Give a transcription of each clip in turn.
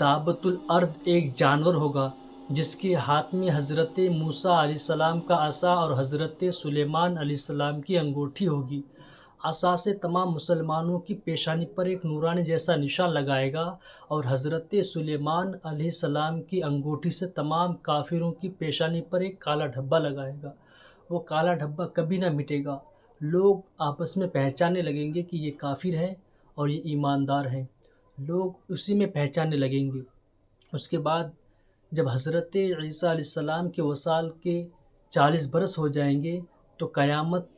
دابۃ الارض ایک جانور ہوگا جس کے ہاتھ میں حضرت موسیٰ علیہ السلام کا عصا اور حضرت سلیمان علیہ السلام کی انگوٹھی ہوگی۔ عصا سے تمام مسلمانوں کی پیشانی پر ایک نورانی جیسا نشان لگائے گا، اور حضرت سلیمان علیہ السلام کی انگوٹھی سے تمام کافروں کی پیشانی پر ایک کالا دھبا لگائے گا۔ وہ کالا دھبا کبھی نہ مٹے گا۔ لوگ آپس میں پہچاننے لگیں گے کہ یہ کافر ہے اور یہ ایماندار ہیں، لوگ اسی میں پہچاننے لگیں گے۔ اس کے بعد جب حضرت عیسیٰ علیہ السلام کے وصال کے 40 برس ہو جائیں گے تو قیامت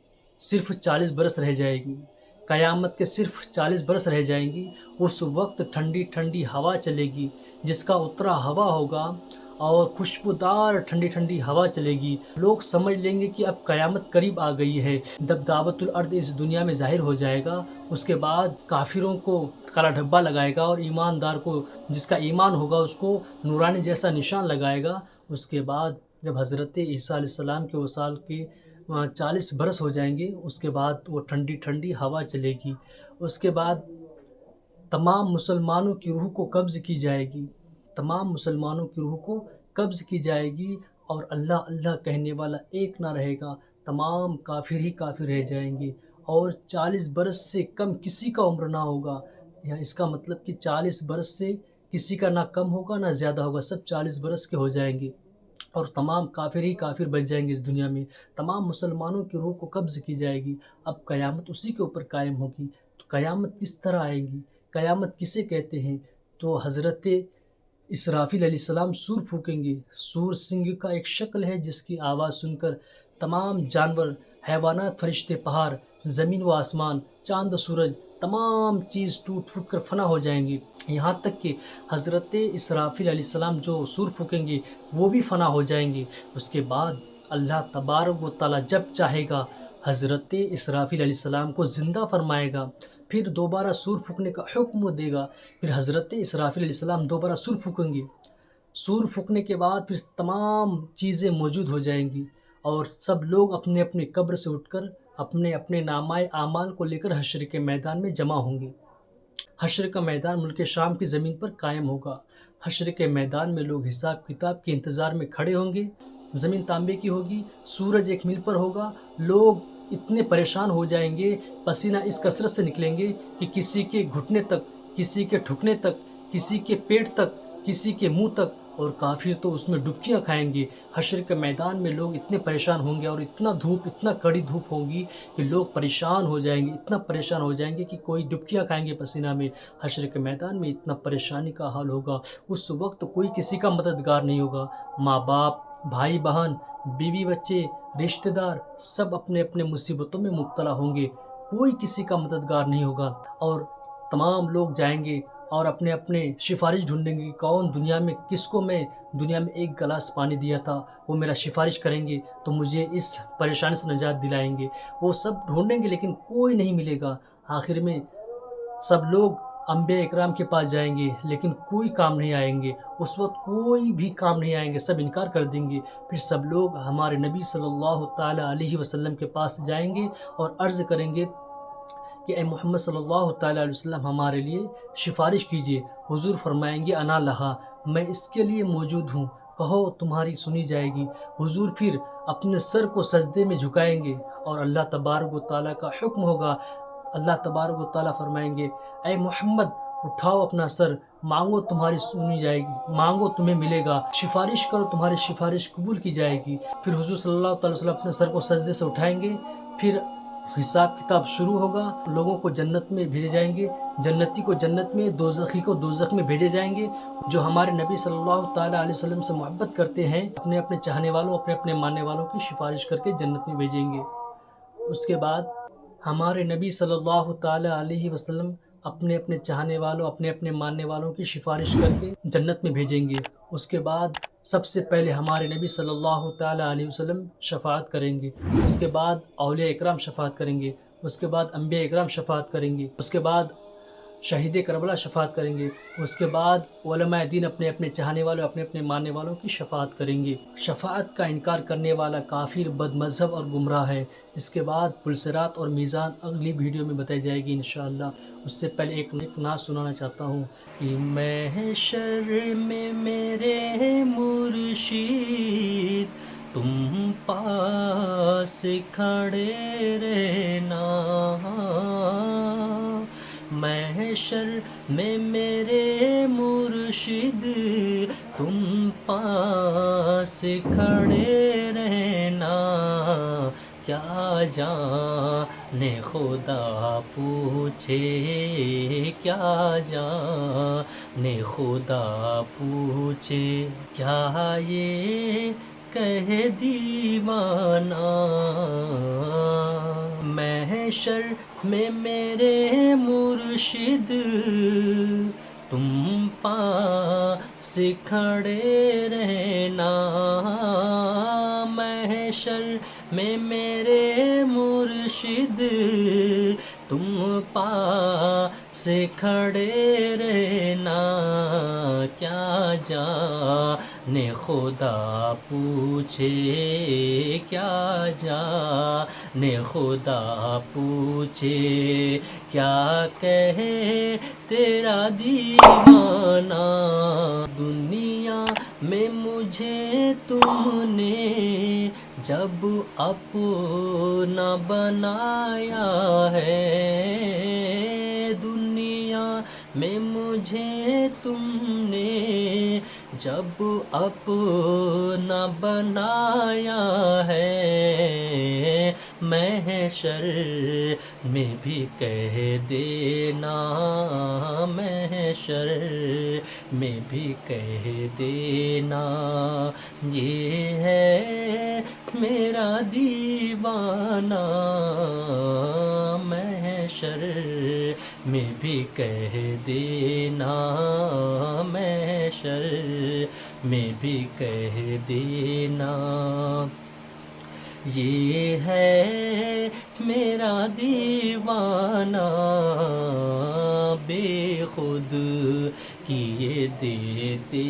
صرف 40 برس رہ جائے گی۔ قیامت کے صرف 40 برس رہ جائیں گی۔ اس وقت ٹھنڈی ٹھنڈی ہوا چلے گی، جس کا اترا ہوا ہوگا، اور خوشبودار ٹھنڈی ٹھنڈی ہوا چلے گی۔ لوگ سمجھ لیں گے کہ اب قیامت قریب آ گئی ہے۔ جب دعوت الارض اس دنیا میں ظاہر ہو جائے گا، اس کے بعد کافروں کو کالا دھبا لگائے گا، اور ایماندار کو، جس کا ایمان ہوگا، اس کو نورانی جیسا نشان لگائے گا۔ اس کے بعد جب حضرت عیسیٰ علیہ السلام کے وصال کے 40 برس ہو جائیں گے، اس کے بعد وہ ٹھنڈی ٹھنڈی ہوا چلے گی۔ اس کے بعد تمام مسلمانوں کی روح کو قبض کی جائے گی، تمام مسلمانوں کی روح کو قبض کی جائے گی، اور اللہ اللہ کہنے والا ایک نہ رہے گا، تمام کافر ہی کافر رہ جائیں گے، اور 40 برس سے کم کسی کا عمر نہ ہوگا۔ اس کا مطلب کہ 40 برس سے کسی کا نہ کم ہوگا نہ زیادہ ہوگا، سب 40 برس کے ہو جائیں گے، اور تمام کافر ہی کافر بچ جائیں گے اس دنیا میں۔ تمام مسلمانوں کی روح کو قبض کی جائے گی۔ اب قیامت اسی کے اوپر قائم ہوگی۔ تو قیامت کس طرح آئے گی؟ قیامت کسے کہتے ہیں؟ تو حضرت اسرافیل علیہ السلام سور پھونکیں گے۔ سور سنگ کا ایک شکل ہے جس کی آواز سن کر تمام جانور، حیوانات، فرشتے، پہاڑ، زمین و آسمان، چاند و سورج، تمام چیز ٹوٹ پھوٹ کر فنا ہو جائیں گی۔ یہاں تک کہ حضرت اسرافیل علیہ السلام جو سور پھونکیں گے وہ بھی فنا ہو جائیں گے۔ اس کے بعد اللہ تبارک و تعالیٰ جب چاہے گا حضرت اسرافیل علیہ السلام کو زندہ فرمائے گا، پھر دوبارہ سور پھونکنے کا حکم دے گا۔ پھر حضرت اسرافیل علیہ السلام دوبارہ سور پھونکیں گے۔ سور پھونکنے کے بعد پھر تمام چیزیں موجود ہو جائیں گی، اور سب لوگ اپنے اپنے قبر سے اٹھ کر اپنے اپنے نامہ اعمال کو لے کر حشر کے میدان میں جمع ہوں گے۔ حشر کا میدان ملک شام کی زمین پر قائم ہوگا۔ حشر کے میدان میں لوگ حساب کتاب کے انتظار میں کھڑے ہوں گے۔ زمین تانبے کی ہوگی، سورج ایک میل پر ہوگا۔ لوگ اتنے پریشان ہو جائیں گے، پسینہ اس کثرت سے نکلیں گے کہ کسی کے گھٹنے تک، کسی کے ٹھکنے تک، کسی کے پیٹ تک، کسی کے منہ تک، اور کافر تو اس میں ڈبکیاں کھائیں گے۔ حشر کے میدان میں لوگ اتنے پریشان ہوں گے، اور اتنا کڑی دھوپ ہوگی کہ لوگ پریشان ہو جائیں گے، اتنا پریشان ہو جائیں گے کہ کوئی ڈبکیاں کھائیں گے پسینہ میں۔ حشر کے میدان میں اتنا پریشانی کا حال ہوگا۔ اس وقت کوئی کسی کا مددگار نہیں ہوگا۔ ماں باپ، بھائی بہن، بیوی بچے، رشتہ دار، سب اپنے اپنے مصیبتوں میں مبتلا ہوں گے، کوئی کسی کا مددگار نہیں ہوگا۔ اور تمام لوگ جائیں گے اور اپنے اپنے سفارش ڈھونڈیں گے کہ کون دنیا میں، کس کو میں دنیا میں ایک گلاس پانی دیا تھا، وہ میرا سفارش کریں گے تو مجھے اس پریشانی سے نجات دلائیں گے۔ وہ سب ڈھونڈیں گے لیکن کوئی نہیں ملے گا۔ آخر میں سب لوگ انبیاء اکرام کے پاس جائیں گے لیکن کوئی کام نہیں آئیں گے۔ اس وقت کوئی بھی کام نہیں آئیں گے، سب انکار کر دیں گے۔ پھر سب لوگ ہمارے نبی صلی اللہ تعالیٰ علیہ وسلم کے پاس جائیں گے اور عرض کریں گے کہ اے محمد صلی اللہ تعالیٰ علیہ وسلم ہمارے لیے سفارش کیجیے۔ حضور فرمائیں گے انا لہا، میں اس کے لیے موجود ہوں، کہو تمہاری سنی جائے گی۔ حضور پھر اپنے سر کو سجدے میں جھکائیں گے اور اللہ تبارک و تعالیٰ کا حکم ہوگا۔ اللہ تبارک و تعالیٰ فرمائیں گے اے محمد اٹھاؤ اپنا سر، مانگو تمہاری سنی جائے گی، مانگو تمہیں ملے گا، سفارش کرو تمہاری سفارش قبول کی جائے گی۔ پھر حضور صلی اللہ تعالیٰ وسلم اپنے سر کو سجدے سے اٹھائیں گے۔ پھر حساب کتاب شروع ہوگا، لوگوں کو جنت میں بھیجے جائیں گے، جنتی کو جنت میں، دوزخی کو دوزخ میں بھیجے جائیں گے۔ جو ہمارے نبی صلی اللہ تعالیٰ علیہ وسلم سے محبت کرتے ہیں اپنے اپنے چاہنے والوں، اپنے اپنے ماننے والوں کی سفارش کر کے جنت میں بھیجیں گے۔ اس کے بعد ہمارے نبی صلی اللہ تعالیٰ علیہ وسلم اپنے اپنے چاہنے والوں، اپنے اپنے ماننے والوں کی سفارش کر کے جنت میں بھیجیں گے۔ اس کے بعد سب سے پہلے ہمارے نبی صلی اللہ تعالیٰ علیہ وسلم شفاعت کریں گے۔ اس کے بعد اولیاء اکرام شفاعت کریں گے۔ اس کے بعد انبیاء اکرام شفاعت کریں گے۔ اس کے بعد شہید کربلا شفاعت کریں گے، اس کے بعد علماء دین اپنے اپنے چاہنے والوں اپنے اپنے ماننے والوں کی شفاعت کریں گے۔ شفاعت کا انکار کرنے والا کافر، بد مذہب اور گمراہ ہے۔ اس کے بعد پلصراط اور میزان اگلی ویڈیو میں بتائی جائے گی انشاءاللہ۔ اس سے پہلے ایک نعت سنانا چاہتا ہوں کہ محشر میں میرے مرشد تم پاس کھڑے رہنا، محشر میں میرے مرشد تم پاس کھڑے رہنا، کیا جانے خدا پوچھے، کیا جانے خدا پوچھے، کیا یہ کہہ دیوانہ، محشر میں میرے مرشد تم پاس کھڑے رہنا، محشر میں میرے مرشد تم پاس کھڑے رہنا، کیا جانے خدا پوچھے، کیا جانے خدا پوچھے، کیا کہے تیرا دیوانہ، دنیا میں مجھے تم نے جب اپنا بنایا ہے، دنیا میں مجھے تم نے جب اپنا بنایا ہے، محشر میں بھی کہہ دینا، محشر میں بھی کہہ دینا، یہ ہے میرا دیوانہ، محشر میں بھی کہہ دینا، محشر میں بھی کہہ دینا، یہ ہے میرا دیوانہ، بے خود کیے دیتے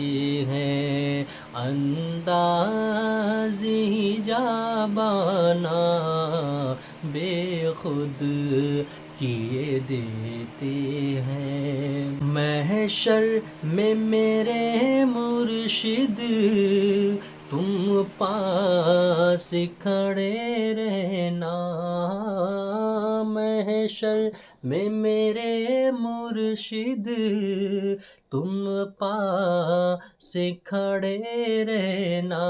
ہیں انداز ہی جابانا، بے خود کیے دیتے ہیں، محشر میں میرے مرشد تم پاس کھڑے رہنا، محشر میں میرے مرشد تم پاس کھڑے رہنا،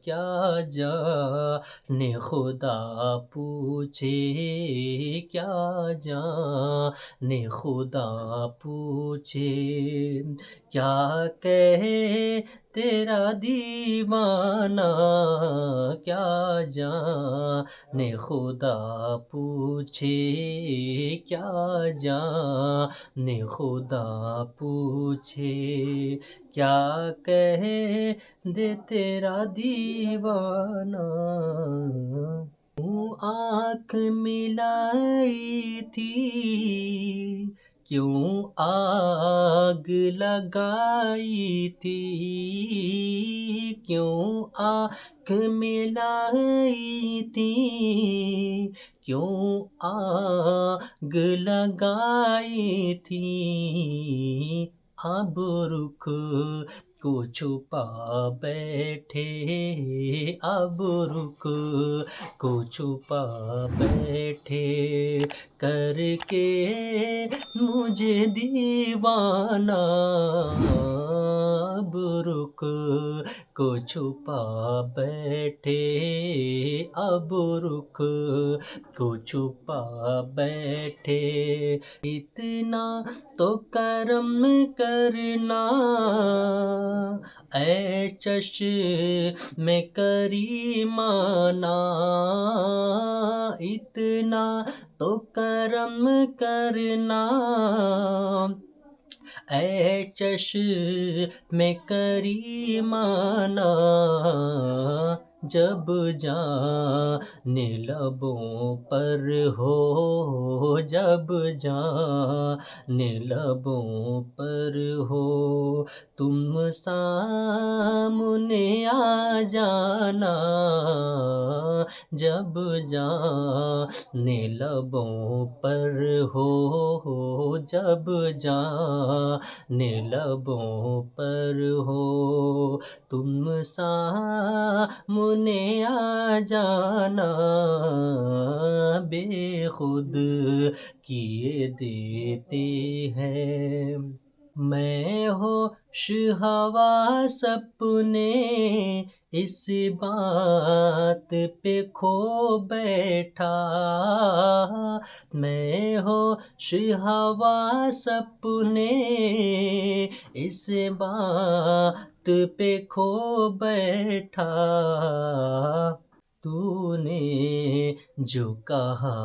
کیا جانے خدا پوچھے، کیا جانے خدا پوچھے، کیا کہے تیرا دیوانہ، کیا جانے خدا پوچھے، کیا جانے خدا پوچھے، کیا کہے دے تیرا دیوانہ، آنکھ ملائی تھی کیوں آگ لگائی تھی، کیوں آنکھ ملائی تھی کیوں آگ لگائی تھی، اب رخ کو چھپا بیٹھے، اب رخ کو چھپا بیٹھے، کر کے مجھے دیوانہ، اب رخ کو چھپا بیٹھے، اب رخ کو چھپا بیٹھے، اتنا تو کرم کرنا اے چشم کریمانہ، اتنا تو کرم کرنا اے چشم کریمانہ، جب جان لبوں پر ہو، جب جان لبوں پر ہو، تم سامنے آ جانا، جب جان لبوں پر ہو، جب جان لبوں پر ہو، تم سامنے آ جانا، بے خود کیے دیتے ہیں۔ میں ہوش حواس اپنے اس بات پہ کھو بیٹھا، میں ہوش حواس اپنے اس بات پہ کھو بیٹھا، تو نے جو کہا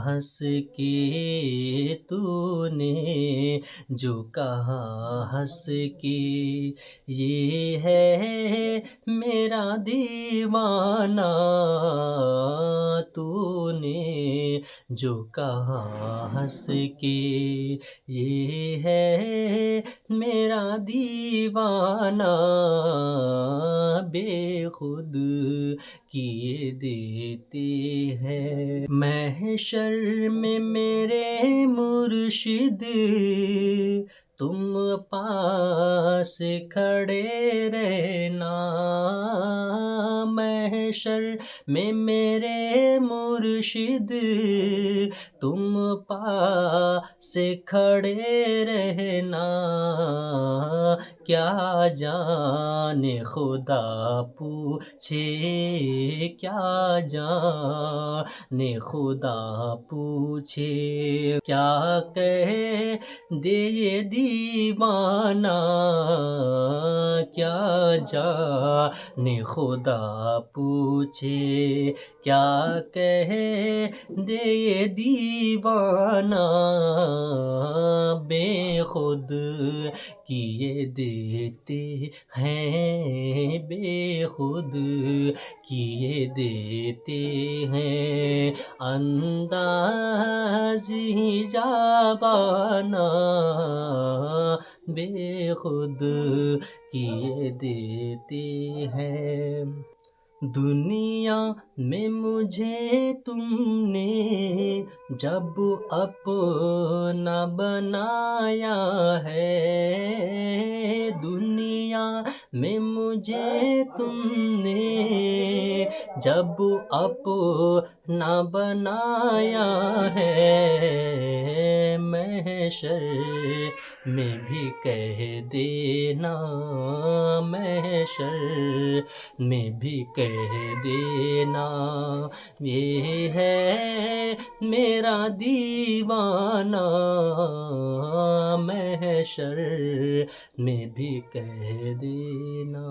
ہنس کے، تو نے جو کہا ہنس کے، یہ ہے میرا دیوانہ، تو نے جو کہا ہنس کے، یہ ہے میرا دیوانہ، بے خود کیے دیتے ہیں۔ محشر میں میرے مرشد تم پاس کھڑے رہنا، محشر میں میرے مرشد تم پاس کھڑے رہنا، کیا جانے خدا پوچھے، کیا جانے خدا پوچھے، کیا کہہ دے یہ دیوانہ، کیا جانے خدا پوچھے، کیا کہہ دے یہ دیوانہ، بے خود کیے دیتے ہیں، بے خود کیے دیتے ہیں، انداز حجابانہ، بے خود کیے دیتے ہیں۔ دنیا میں مجھے تم نے جب اپنا بنایا ہے، دنیا میں مجھے تم نے جب اپنا بنایا ہے، محشر میں بھی کہہ دینا، محشر میں بھی کہہ دینا، یہ ہے میرا دیوانہ، محشر میں بھی کہہ دینا۔